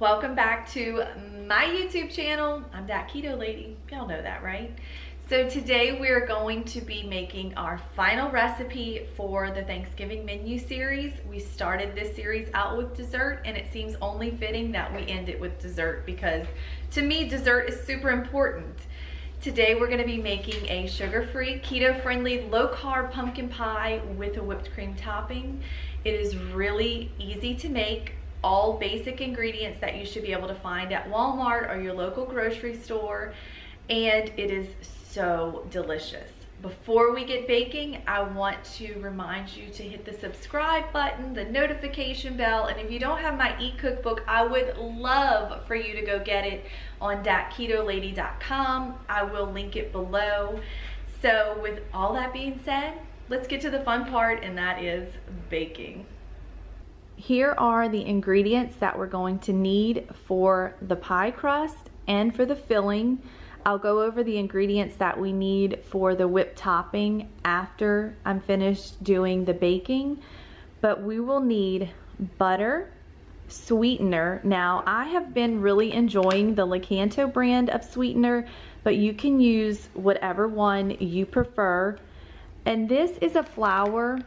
Welcome back to my YouTube channel. I'm that keto lady. Y'all know that, right? So today we're going to be making our final recipe for the Thanksgiving menu series. We started this series out with dessert, and it seems only fitting that we end it with dessert because to me, dessert is super important. Today we're going to be making a sugar-free, keto-friendly, low-carb pumpkin pie with a whipped cream topping. It is really easy to make. All basic ingredients that you should be able to find at Walmart or your local grocery store, and it is so delicious. Before we get baking, I want to remind you to hit the subscribe button, the notification bell, and if you don't have my e-cookbook, I would love for you to go get it on thatketolady.com. I will link it below. So with all that being said, let's get to the fun part, and that is baking. Here are the ingredients that we're going to need for the pie crust and for the filling. I'll go over the ingredients that we need for the whipped topping after I'm finished doing the baking. But we will need butter, sweetener. Now, I have been really enjoying the Keto brand of sweetener, but you can use whatever one you prefer. And this is a flour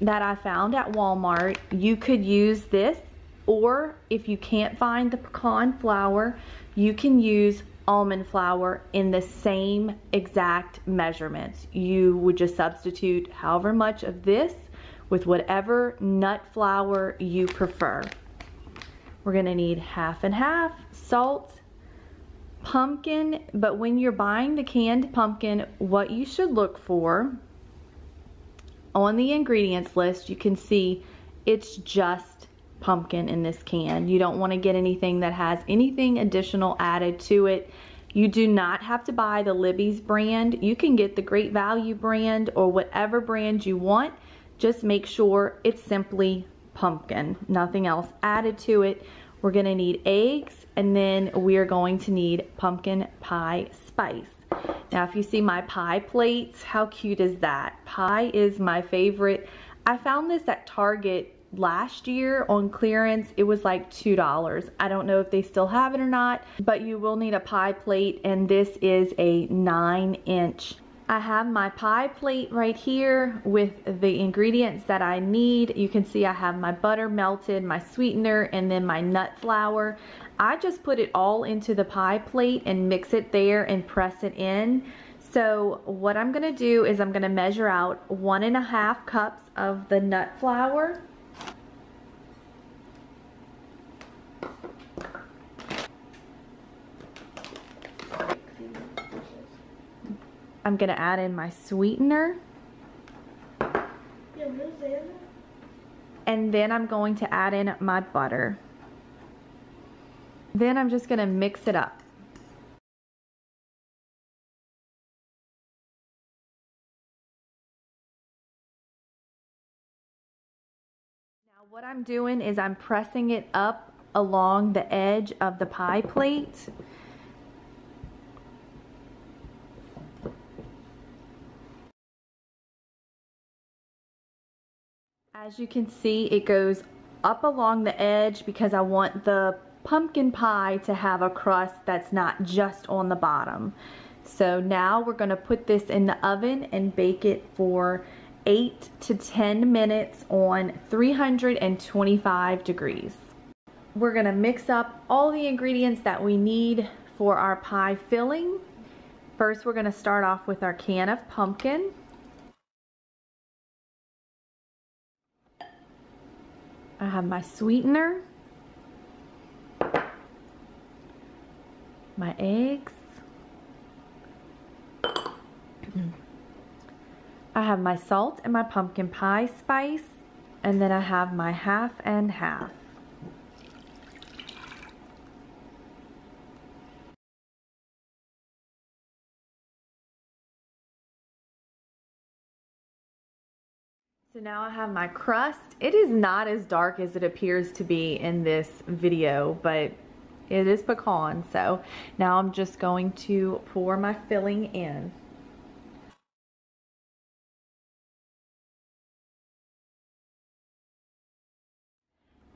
that I found at Walmart. You could use this, or if you can't find the pecan flour, you can use almond flour in the same exact measurements. You would just substitute however much of this with whatever nut flour you prefer. We're gonna need half and half salt, pumpkin, but when you're buying the canned pumpkin, what you should look for on the ingredients list, you can see it's just pumpkin in this can. You don't want to get anything that has anything additional added to it. You do not have to buy the Libby's brand. You can get the Great Value brand or whatever brand you want. Just make sure it's simply pumpkin, nothing else added to it. We're going to need eggs, and then we're going to need pumpkin pie spice. Now, if you see my pie plates, how cute is that? Pie is my favorite. I found this at Target last year on clearance. It was like $2. I don't know if they still have it or not, but you will need a pie plate, and this is a 9-inch. I have my pie plate right here with the ingredients that I need. You can see I have my butter melted, my sweetener, and then my nut flour. I just put it all into the pie plate and mix it there and press it in. So what I'm gonna do is I'm gonna measure out 1.5 cups of the nut flour. I'm gonna add in my sweetener. And then I'm going to add in my butter. Then I'm just gonna mix it up. Now what I'm doing is I'm pressing it up along the edge of the pie plate. As you can see, it goes up along the edge because I want the pumpkin pie to have a crust that's not just on the bottom. So now we're going to put this in the oven and bake it for 8 to 10 minutes on 325 degrees. We're going to mix up all the ingredients that we need for our pie filling. First, we're going to start off with our can of pumpkin. I have my sweetener, my eggs, I have my salt and my pumpkin pie spice, and then I have my half and half. So now I have my crust. It is not as dark as it appears to be in this video, but it is pecan. So now I'm just going to pour my filling in.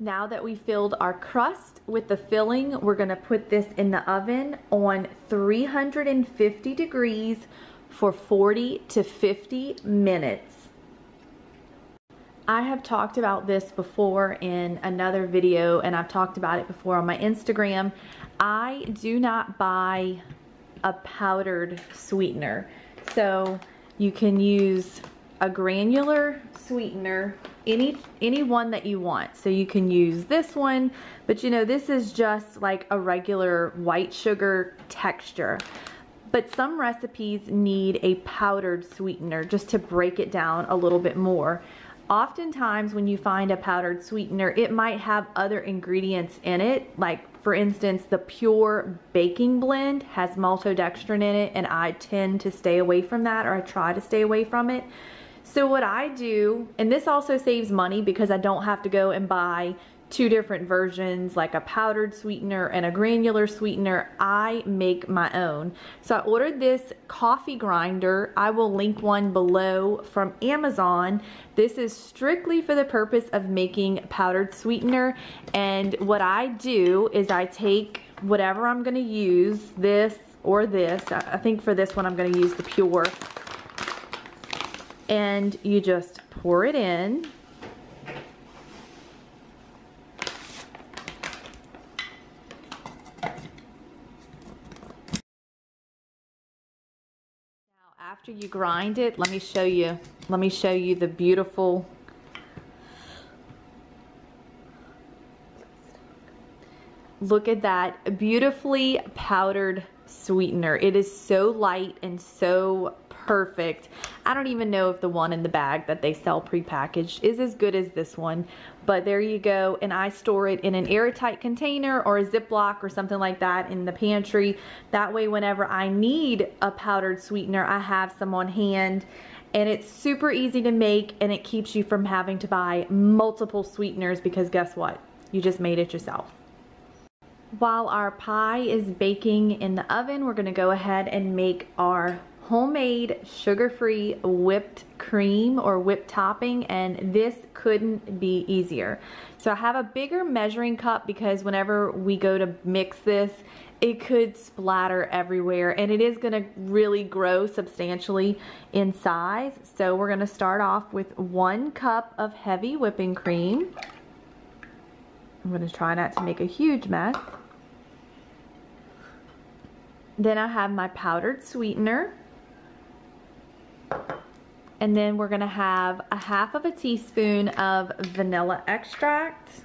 Now that we filled our crust with the filling, we're gonna put this in the oven on 350 degrees for 40 to 50 minutes. I have talked about this before in another video, and I've talked about it before on my Instagram. I do not buy a powdered sweetener. So you can use a granular sweetener, any one that you want. So you can use this one, but you know, this is just like a regular white sugar texture. But some recipes need a powdered sweetener just to break it down a little bit more. Oftentimes when you find a powdered sweetener, it might have other ingredients in it. Like for instance, the pure baking blend has maltodextrin in it, and I tend to stay away from that, or I try to stay away from it. So what I do, and this also saves money because I don't have to go and buy two different versions, like a powdered sweetener and a granular sweetener. I make my own. So I ordered this coffee grinder. I will link one below from Amazon. This is strictly for the purpose of making powdered sweetener. And what I do is I take whatever I'm gonna use, this or this. I think for this one I'm gonna use the pure. And you just pour it in. After you grind it, let me show you the beautiful, look at that beautifully powdered sweetener. It is so light and so perfect. I don't even know if the one in the bag that they sell prepackaged is as good as this one, but there you go. And I store it in an airtight container or a Ziploc or something like that in the pantry. That way whenever I need a powdered sweetener, I have some on hand. And it's super easy to make, and it keeps you from having to buy multiple sweeteners, because guess what? You just made it yourself. While our pie is baking in the oven, we're gonna go ahead and make our homemade sugar-free whipped cream or whipped topping, and this couldn't be easier. So I have a bigger measuring cup because whenever we go to mix this, it could splatter everywhere, and it is gonna really grow substantially in size. So we're gonna start off with 1 cup of heavy whipping cream. I'm gonna try not to make a huge mess. Then I have my powdered sweetener. And then we're gonna have 1/2 teaspoon of vanilla extract.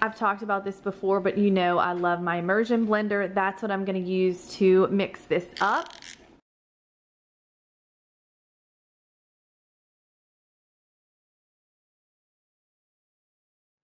I've talked about this before, but you know I love my Immersion Blender. That's what I'm gonna use to mix this up.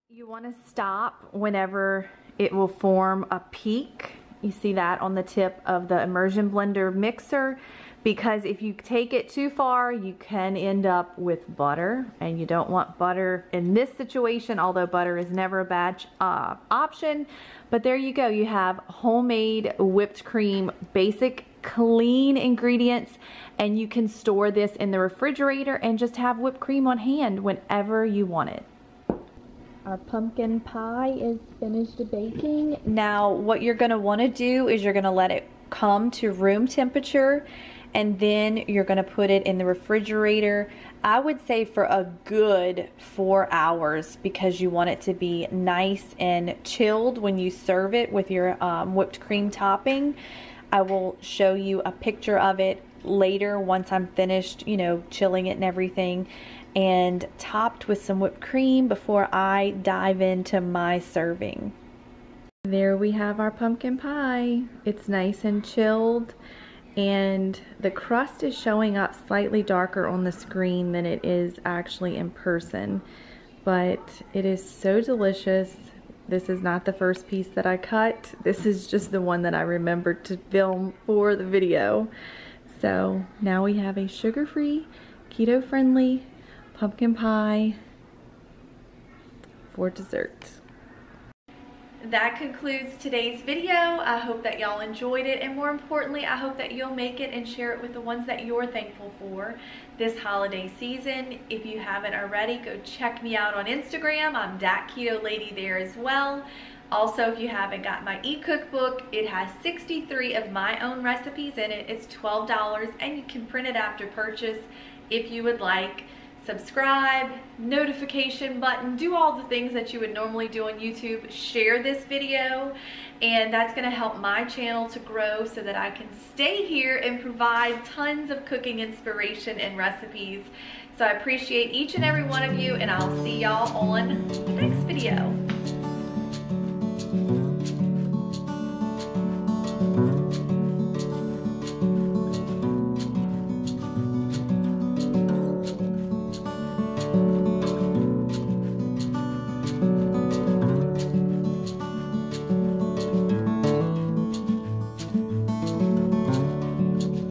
You wanna stop whenever it will form a peak. You see that on the tip of the Immersion Blender mixer, because if you take it too far, you can end up with butter, and you don't want butter in this situation, although butter is never a bad option. But there you go, you have homemade whipped cream, basic clean ingredients, and you can store this in the refrigerator and just have whipped cream on hand whenever you want it. Our pumpkin pie is finished baking. Now what you're gonna wanna do is you're gonna let it come to room temperature, and then you're gonna put it in the refrigerator. I would say for a good 4 hours, because you want it to be nice and chilled when you serve it with your whipped cream topping. I will show you a picture of it later once I'm finished, you know, chilling it and everything, and topped with some whipped cream before I dive into my serving. There we have our pumpkin pie. It's nice and chilled, and the crust is showing up slightly darker on the screen than it is actually in person, but it is so delicious. This is not the first piece that I cut. This is just the one that I remembered to film for the video. So now we have a sugar-free, keto-friendly pumpkin pie for dessert. that concludes today's video. I hope that y'all enjoyed it, and more importantly, I hope that you'll make it and share it with the ones that you're thankful for this holiday season. If you haven't already, go check me out on Instagram. I'm that Keto Lady there as well. Also, if you haven't got my e-cookbook, it has 63 of my own recipes in it. It's $12, and you can print it after purchase if you would like. Subscribe, notification button, do all the things that you would normally do on YouTube. Share this video, and that's going to help my channel to grow so that I can stay here and provide tons of cooking inspiration and recipes. So I appreciate each and every one of you, and I'll see y'all on the next video.